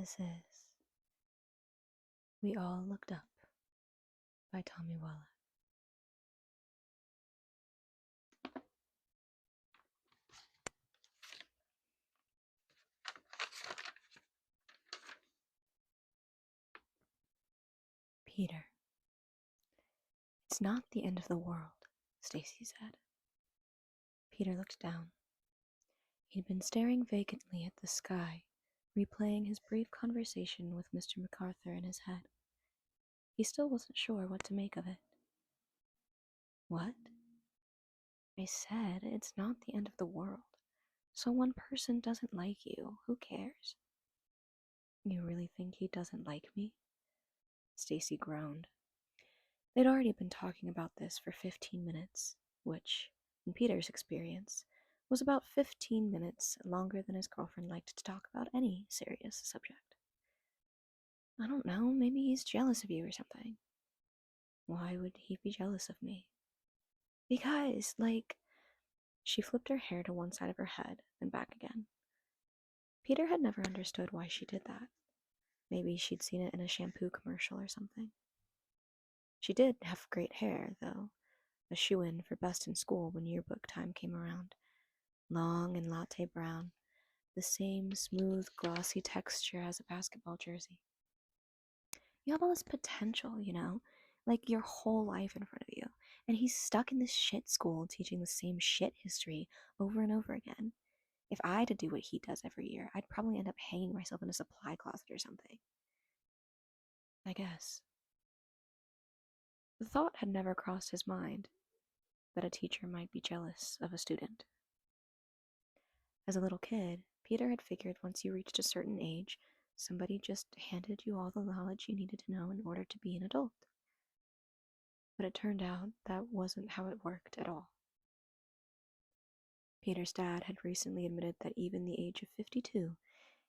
This is We All Looked Up by Tommy Wallach. Peter. It's not the end of the world, Stacy said. Peter looked down. He'd been staring vacantly at the sky, replaying his brief conversation with Mr. MacArthur in his head. He still wasn't sure what to make of it. What? I said it's not the end of the world. So one person doesn't like you. Who cares? You really think he doesn't like me? Stacy groaned. They'd already been talking about this for 15 minutes, which, in Peter's experience, was about 15 minutes longer than his girlfriend liked to talk about any serious subject. I don't know, maybe he's jealous of you or something. Why would he be jealous of me? Because, she flipped her hair to one side of her head and back again. Peter had never understood why she did that. Maybe she'd seen it in a shampoo commercial or something. She did have great hair, though, a shoo-in for best in school when yearbook time came around. Long and latte brown, the same smooth, glossy texture as a basketball jersey. You have all this potential, like your whole life in front of you, and he's stuck in this shit school teaching the same shit history over and over again. If I had to do what he does every year, I'd probably end up hanging myself in a supply closet or something. I guess. The thought had never crossed his mind that a teacher might be jealous of a student. As a little kid, Peter had figured once you reached a certain age, somebody just handed you all the knowledge you needed to know in order to be an adult. But it turned out that wasn't how it worked at all. Peter's dad had recently admitted that even the age of 52,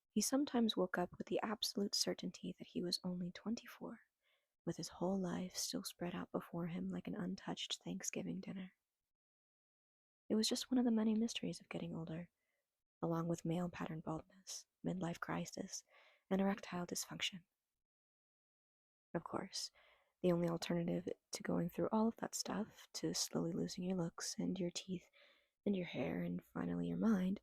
he sometimes woke up with the absolute certainty that he was only 24, with his whole life still spread out before him like an untouched Thanksgiving dinner. It was just one of the many mysteries of getting older, along with male pattern baldness, midlife crisis, and erectile dysfunction. Of course, the only alternative to going through all of that stuff, to slowly losing your looks and your teeth and your hair and finally your mind,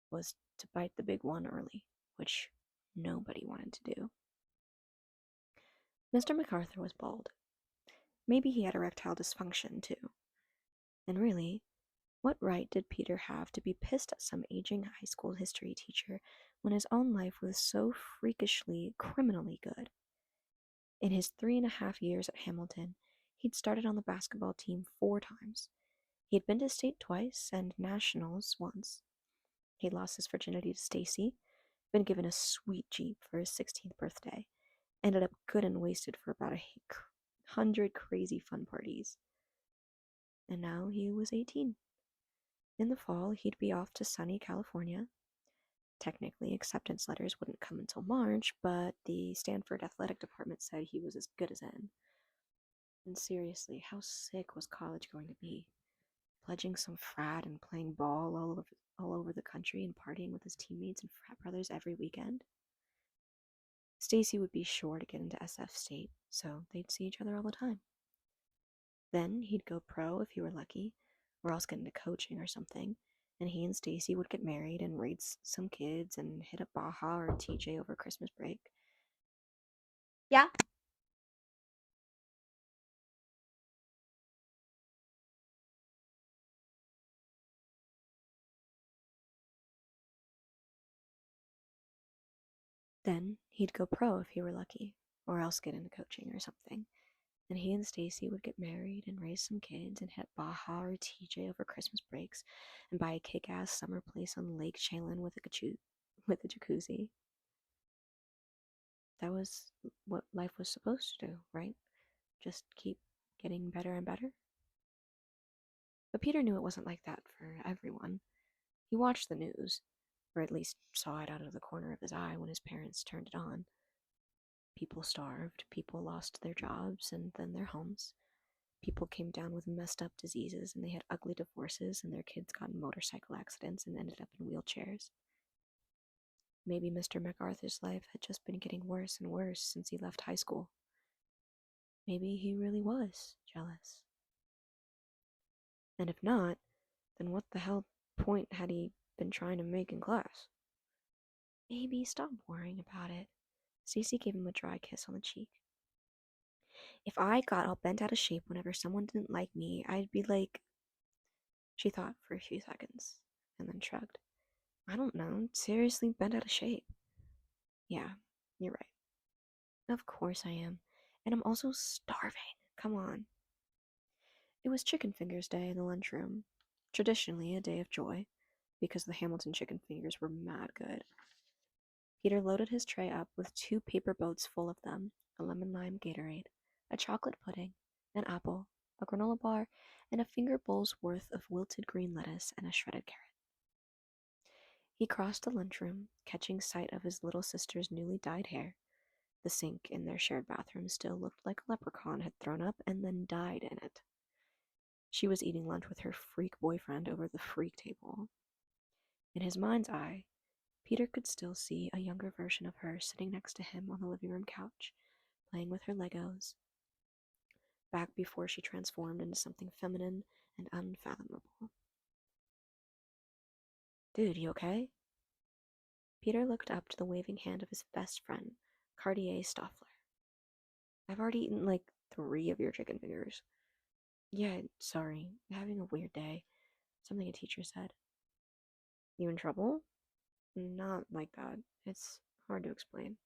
was to bite the big one early, which nobody wanted to do. Mr. MacArthur was bald. Maybe he had erectile dysfunction, too. And really, what right did Peter have to be pissed at some aging high school history teacher when his own life was so freakishly, criminally good? In his 3.5 years at Hamilton, he'd started on the basketball team 4 times. He had been to state twice and nationals once. He'd lost his virginity to Stacy, been given a sweet Jeep for his 16th birthday, ended up good and wasted for about 100 crazy fun parties. And now he was 18. In the fall, he'd be off to sunny California. Technically, acceptance letters wouldn't come until March, but the Stanford athletic department said he was as good as in. And seriously, how sick was college going to be? Pledging some frat and playing ball all over the country and partying with his teammates and frat brothers every weekend? Stacy would be sure to get into SF State, so they'd see each other all the time. Then he'd go pro if he were lucky, or else get into coaching or something, and he and Stacy would get married and raise some kids and hit up Baja or TJ over Christmas break. Yeah? Then he'd go pro if he were lucky, or else get into coaching or something, and he and Stacy would get married and raise some kids and hit Baja or TJ over Christmas breaks and buy a kick-ass summer place on Lake Chelan with a jacuzzi. That was what life was supposed to do, right? Just keep getting better and better. But Peter knew it wasn't like that for everyone. He watched the news, or at least saw it out of the corner of his eye when his parents turned it on. People starved, people lost their jobs and then their homes. People came down with messed up diseases and they had ugly divorces and their kids got in motorcycle accidents and ended up in wheelchairs. Maybe Mr. MacArthur's life had just been getting worse and worse since he left high school. Maybe he really was jealous. And if not, then what the hell point had he been trying to make in class? Maybe stop worrying about it. Stacy gave him a dry kiss on the cheek. If I got all bent out of shape whenever someone didn't like me, I'd be like. She thought for a few seconds, and then shrugged. I don't know, seriously bent out of shape. Yeah, you're right. Of course I am. And I'm also starving. Come on. It was Chicken Fingers Day in the lunchroom. Traditionally a day of joy, because the Hamilton chicken fingers were mad good. Peter loaded his tray up with 2 paper boats full of them, a lemon lime Gatorade, a chocolate pudding, an apple, a granola bar, and a finger bowl's worth of wilted green lettuce and a shredded carrot. He crossed the lunchroom, catching sight of his little sister's newly dyed hair. The sink in their shared bathroom still looked like a leprechaun had thrown up and then died in it. She was eating lunch with her freak boyfriend over the freak table. In his mind's eye, Peter could still see a younger version of her sitting next to him on the living room couch, playing with her Legos, back before she transformed into something feminine and unfathomable. Dude, you okay? Peter looked up to the waving hand of his best friend, Cartier Stoffler. I've already eaten like 3 of your chicken fingers. Yeah, sorry, having a weird day. Something a teacher said. You in trouble? Not like that. It's hard to explain.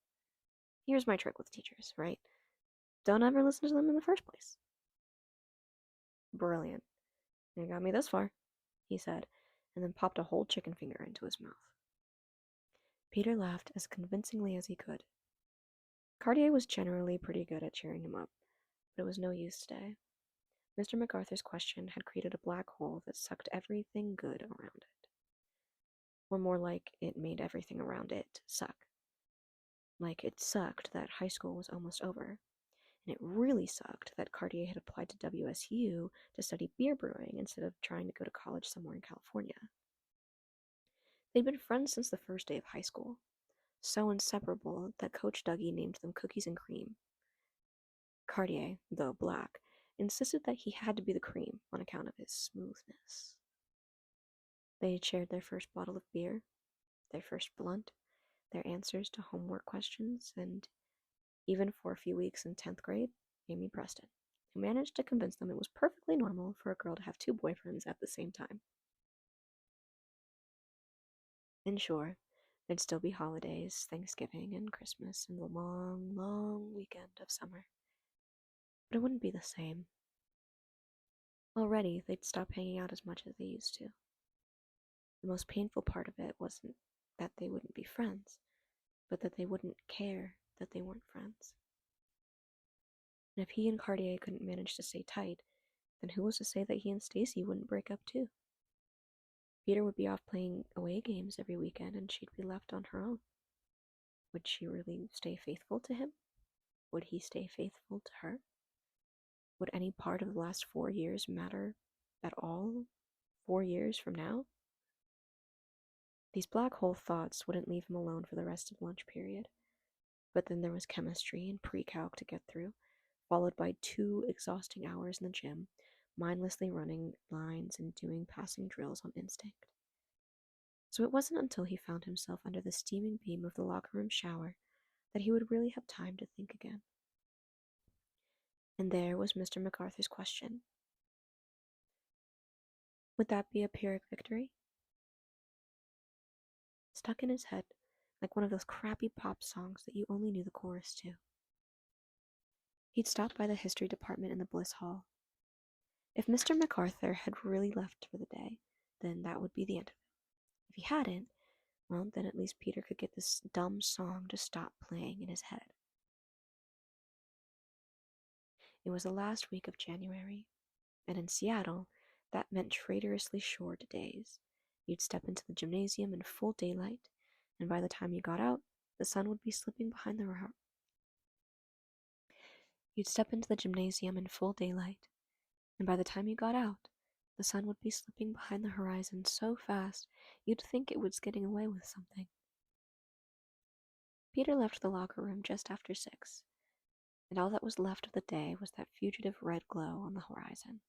Here's my trick with teachers, right? Don't ever listen to them in the first place. Brilliant. You got me this far, he said, and then popped a whole chicken finger into his mouth. Peter laughed as convincingly as he could. Cartier was generally pretty good at cheering him up, but it was no use today. Mr. MacArthur's question had created a black hole that sucked everything good around it. Or more like it made everything around it suck. Like it sucked that high school was almost over. And it really sucked that Cartier had applied to WSU to study beer brewing instead of trying to go to college somewhere in California. They'd been friends since the first day of high school, so inseparable that Coach Dougie named them Cookies and Cream. Cartier, though black, insisted that he had to be the cream on account of his smoothness. They had shared their first bottle of beer, their first blunt, their answers to homework questions, and even for a few weeks in 10th grade, Amy Preston, who managed to convince them it was perfectly normal for a girl to have 2 boyfriends at the same time. And sure, there'd still be holidays, Thanksgiving and Christmas, and the long, long weekend of summer. But it wouldn't be the same. Already, they'd stop hanging out as much as they used to. The most painful part of it wasn't that they wouldn't be friends, but that they wouldn't care that they weren't friends. And if he and Cartier couldn't manage to stay tight, then who was to say that he and Stacy wouldn't break up too? Peter would be off playing away games every weekend and she'd be left on her own. Would she really stay faithful to him? Would he stay faithful to her? Would any part of the last 4 years matter at all 4 years from now? These black hole thoughts wouldn't leave him alone for the rest of the lunch period. But then there was chemistry and pre-calc to get through, followed by 2 exhausting hours in the gym, mindlessly running lines and doing passing drills on instinct. So it wasn't until he found himself under the steaming beam of the locker room shower that he would really have time to think again. And there was Mr. MacArthur's question. Would that be a Pyrrhic victory? Stuck in his head, like one of those crappy pop songs that you only knew the chorus to. He'd stopped by the history department in the Bliss Hall. If Mr. MacArthur had really left for the day, then that would be the end of it. If he hadn't, well, then at least Peter could get this dumb song to stop playing in his head. It was the last week of January, and in Seattle, that meant traitorously short days. You'd step into the gymnasium in full daylight, and by the time you got out, the sun would be slipping behind the You'd step into the gymnasium in full daylight, and by the time you got out, the sun would be slipping behind the horizon so fast you'd think it was getting away with something. Peter left the locker room just after 6, and all that was left of the day was that fugitive red glow on the horizon.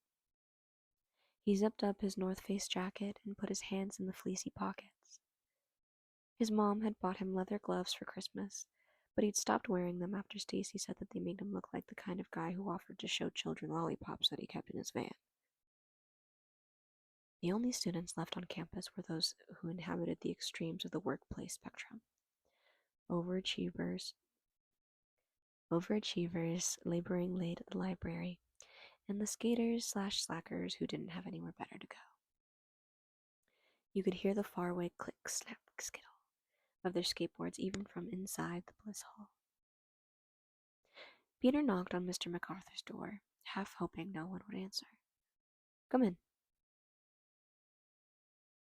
He zipped up his North Face jacket and put his hands in the fleecy pockets. His mom had bought him leather gloves for Christmas, but he'd stopped wearing them after Stacy said that they made him look like the kind of guy who offered to show children lollipops that he kept in his van. The only students left on campus were those who inhabited the extremes of the workplace spectrum. Overachievers, laboring late at the library, and the skaters/slackers who didn't have anywhere better to go. You could hear the faraway click, snap, skittle of their skateboards even from inside the Bliss Hall. Peter knocked on Mr. MacArthur's door, half hoping no one would answer. "Come in."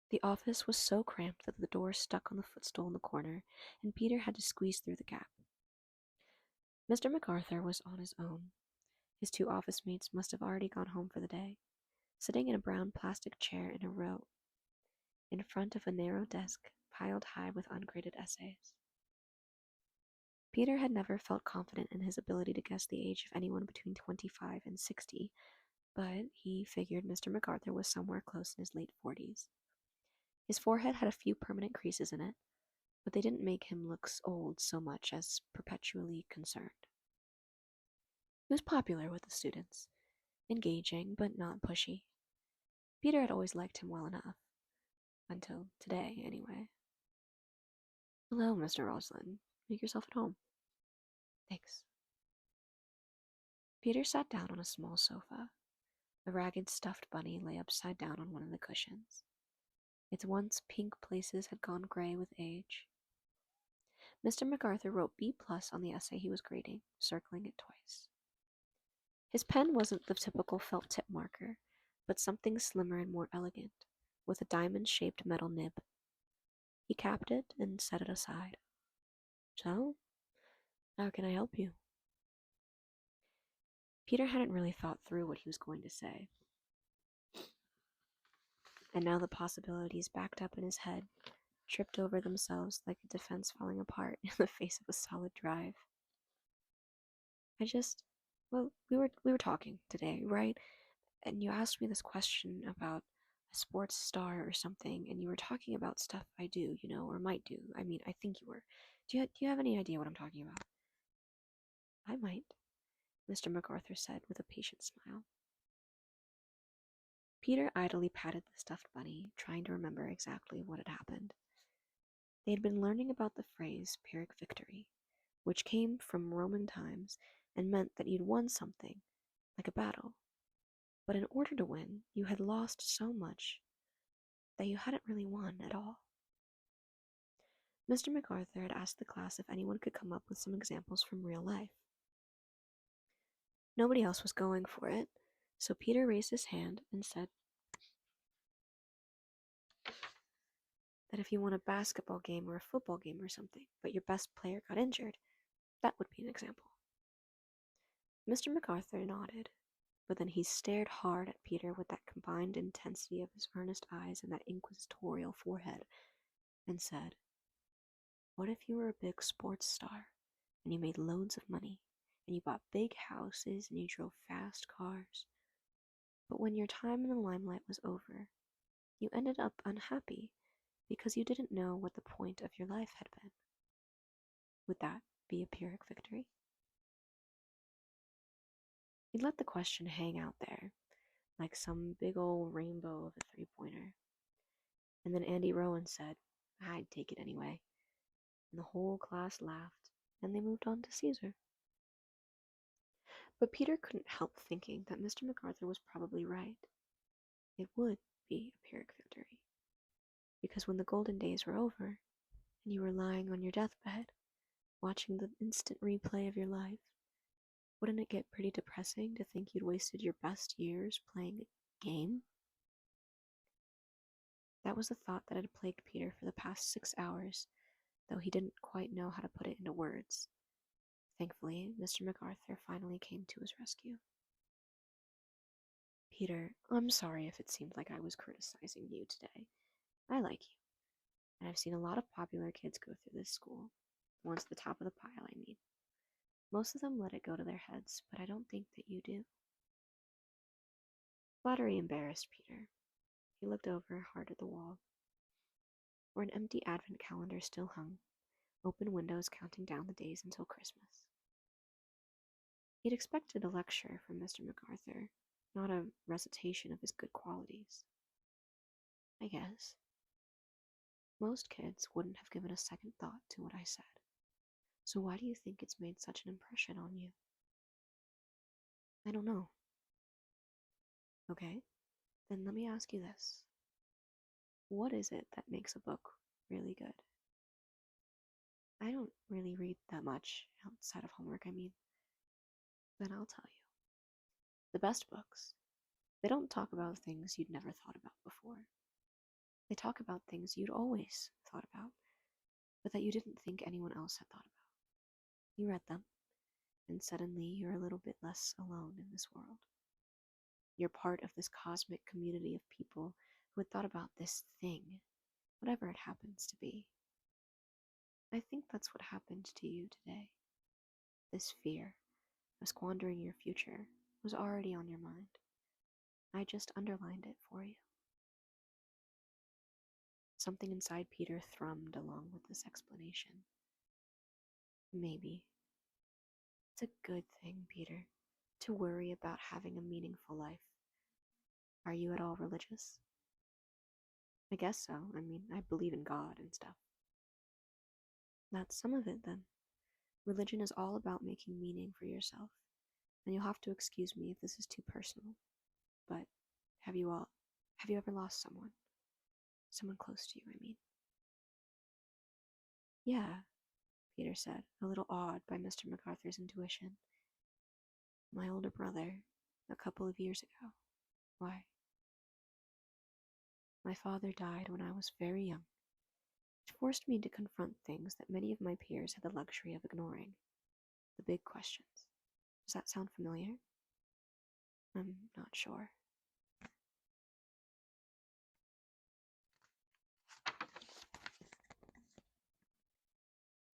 The office was so cramped that the door stuck on the footstool in the corner, and Peter had to squeeze through the gap. Mr. MacArthur was on his own. His 2 office mates must have already gone home for the day, sitting in a brown plastic chair in a row in front of a narrow desk piled high with ungraded essays. Peter had never felt confident in his ability to guess the age of anyone between 25 and 60, but he figured Mr. MacArthur was somewhere close in his late 40s. His forehead had a few permanent creases in it, but they didn't make him look old so much as perpetually concerned. He was popular with the students, engaging but not pushy. Peter had always liked him well enough. Until today, anyway. "Hello, Mr. Roslin. Make yourself at home." "Thanks." Peter sat down on a small sofa. A ragged stuffed bunny lay upside down on one of the cushions. Its once pink places had gone gray with age. Mr. MacArthur wrote B+ on the essay he was grading, circling it twice. His pen wasn't the typical felt tip marker, but something slimmer and more elegant, with a diamond-shaped metal nib. He capped it and set it aside. "So, how can I help you?" Peter hadn't really thought through what he was going to say, and now the possibilities backed up in his head, tripped over themselves like a defense falling apart in the face of a solid drive. Well, we were talking today, right? And you asked me this question about a sports star or something, and you were talking about stuff I do, or might do. I mean, I think you were. Do you have any idea what I'm talking about?" "I might," Mr. MacArthur said with a patient smile. Peter idly patted the stuffed bunny, trying to remember exactly what had happened. They had been learning about the phrase Pyrrhic victory, which came from Roman times and meant that you'd won something, like a battle. But in order to win, you had lost so much that you hadn't really won at all. Mr. MacArthur had asked the class if anyone could come up with some examples from real life. Nobody else was going for it, so Peter raised his hand and said that if you won a basketball game or a football game or something, but your best player got injured, that would be an example. Mr. MacArthur nodded, but then he stared hard at Peter with that combined intensity of his earnest eyes and that inquisitorial forehead, and said, "What if you were a big sports star, and you made loads of money, and you bought big houses, and you drove fast cars, but when your time in the limelight was over, you ended up unhappy because you didn't know what the point of your life had been? Would that be a Pyrrhic victory?" He let the question hang out there, like some big old rainbow of a three-pointer. And then Andy Rowan said, "I'd take it anyway." And the whole class laughed, and they moved on to Caesar. But Peter couldn't help thinking that Mr. MacArthur was probably right. It would be a Pyrrhic victory. Because when the golden days were over, and you were lying on your deathbed, watching the instant replay of your life, wouldn't it get pretty depressing to think you'd wasted your best years playing a game? That was a thought that had plagued Peter for the past 6 hours, though he didn't quite know how to put it into words. Thankfully, Mr. MacArthur finally came to his rescue. "Peter, I'm sorry if it seemed like I was criticizing you today. I like you, and I've seen a lot of popular kids go through this school. The ones at the top of the pile, I mean. Most of them let it go to their heads, but I don't think that you do. Flattery embarrassed Peter. He looked over hard at the wall, where an empty advent calendar still hung, open windows counting down the days until Christmas. He'd expected a lecture from Mr. MacArthur, not a recitation of his good qualities. I guess. Most kids wouldn't have given a second thought to what I said. So why do you think it's made such an impression on you? I don't know. Okay, then let me ask you this. What is it that makes a book really good? I don't really read that much outside of homework, I mean. Then I'll tell you. The best books, they don't talk about things you'd never thought about before. They talk about things you'd always thought about, but that you didn't think anyone else had thought about. You read them, and suddenly you're a little bit less alone in this world. You're part of this cosmic community of people who had thought about this thing, whatever it happens to be. I think that's what happened to you today. This fear of squandering your future was already on your mind. I just underlined it for you. Something inside Peter thrummed along with this explanation. Maybe. It's a good thing, Peter, to worry about having a meaningful life. Are you at all religious? I guess so. I mean, I believe in God and stuff. That's some of it, then. Religion is all about making meaning for yourself. And you'll have to excuse me if this is too personal. But have you ever lost someone? Someone close to you, I mean. Yeah, Peter said, a little awed by Mr. MacArthur's intuition. My older brother, a couple of years ago. Why? My father died when I was very young. It forced me to confront things that many of my peers had the luxury of ignoring. The big questions. Does that sound familiar? I'm not sure.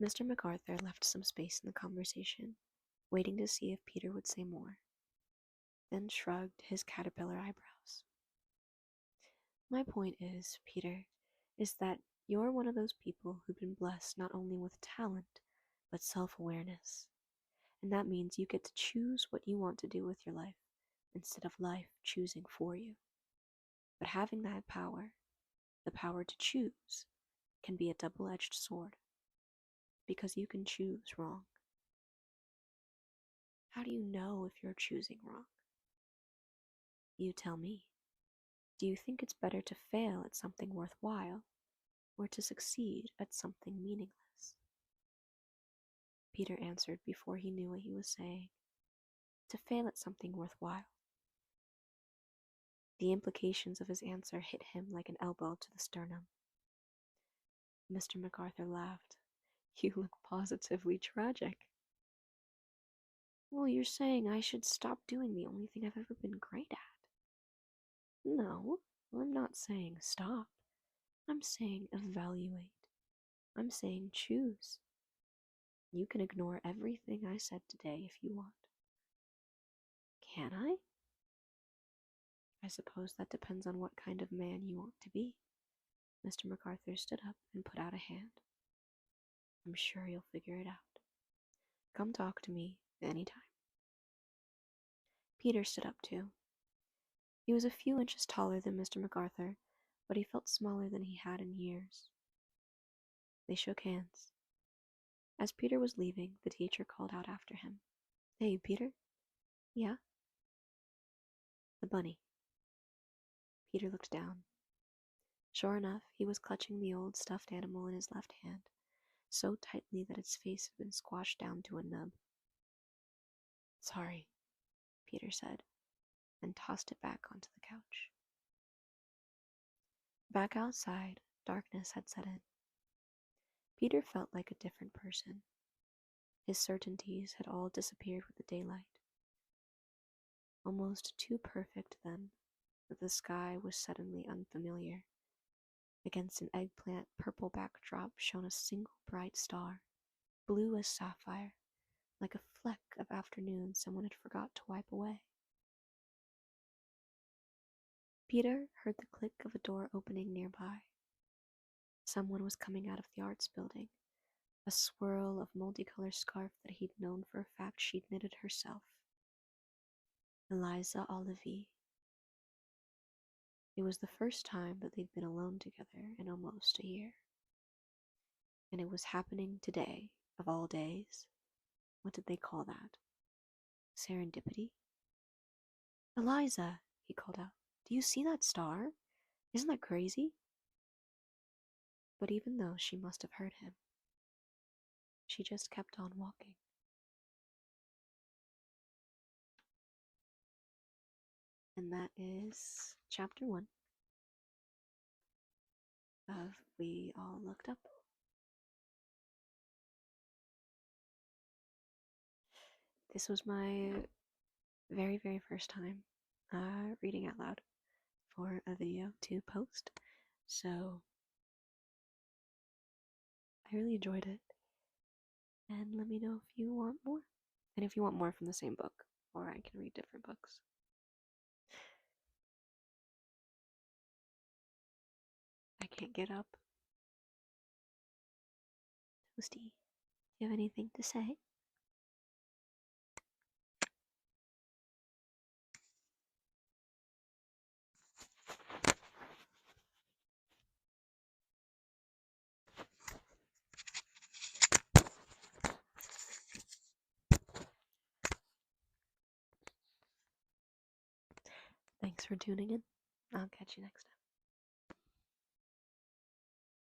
Mr. MacArthur left some space in the conversation, waiting to see if Peter would say more, then shrugged his caterpillar eyebrows. My point is, Peter, is that you're one of those people who've been blessed not only with talent, but self-awareness. And that means you get to choose what you want to do with your life, instead of life choosing for you. But having that power, the power to choose, can be a double-edged sword, because you can choose wrong. How do you know if you're choosing wrong? You tell me. Do you think it's better to fail at something worthwhile, or to succeed at something meaningless? Peter answered before he knew what he was saying. To fail at something worthwhile. The implications of his answer hit him like an elbow to the sternum. Mr. MacArthur laughed. You look positively tragic. Well, you're saying I should stop doing the only thing I've ever been great at. No, I'm not saying stop. I'm saying evaluate. I'm saying choose. You can ignore everything I said today if you want. Can I? I suppose that depends on what kind of man you want to be. Mr. MacArthur stood up and put out a hand. I'm sure you'll figure it out. Come talk to me anytime. Peter stood up too. He was a few inches taller than Mr. MacArthur, but he felt smaller than he had in years. They shook hands. As Peter was leaving, the teacher called out after him. Hey, Peter? Yeah? The bunny. Peter looked down. Sure enough, he was clutching the old stuffed animal in his left hand, so tightly that its face had been squashed down to a nub. Sorry, Peter said, and tossed it back onto the couch. Back outside, darkness had set in. Peter felt like a different person. His certainties had all disappeared with the daylight. Almost too perfect, then, that the sky was suddenly unfamiliar. Against an eggplant purple backdrop shone a single bright star, blue as sapphire, like a fleck of afternoon someone had forgot to wipe away. Peter heard the click of a door opening nearby. Someone was coming out of the arts building, a swirl of multicolored scarf that he'd known for a fact she'd knitted herself. Eliza Olivier. It was the first time that they'd been alone together in almost a year. And it was happening today, of all days. What did they call that? Serendipity? Eliza, he called out, do you see that star? Isn't that crazy? But even though she must have heard him, she just kept on walking. And that is chapter 1 of We All Looked Up. This was my very, very first time reading out loud for a video to post. So I really enjoyed it. And let me know if you want more. And if you want more from the same book, or I can read different books. I can't get up. Toasty, do you have anything to say? Thanks for tuning in. I'll catch you next time.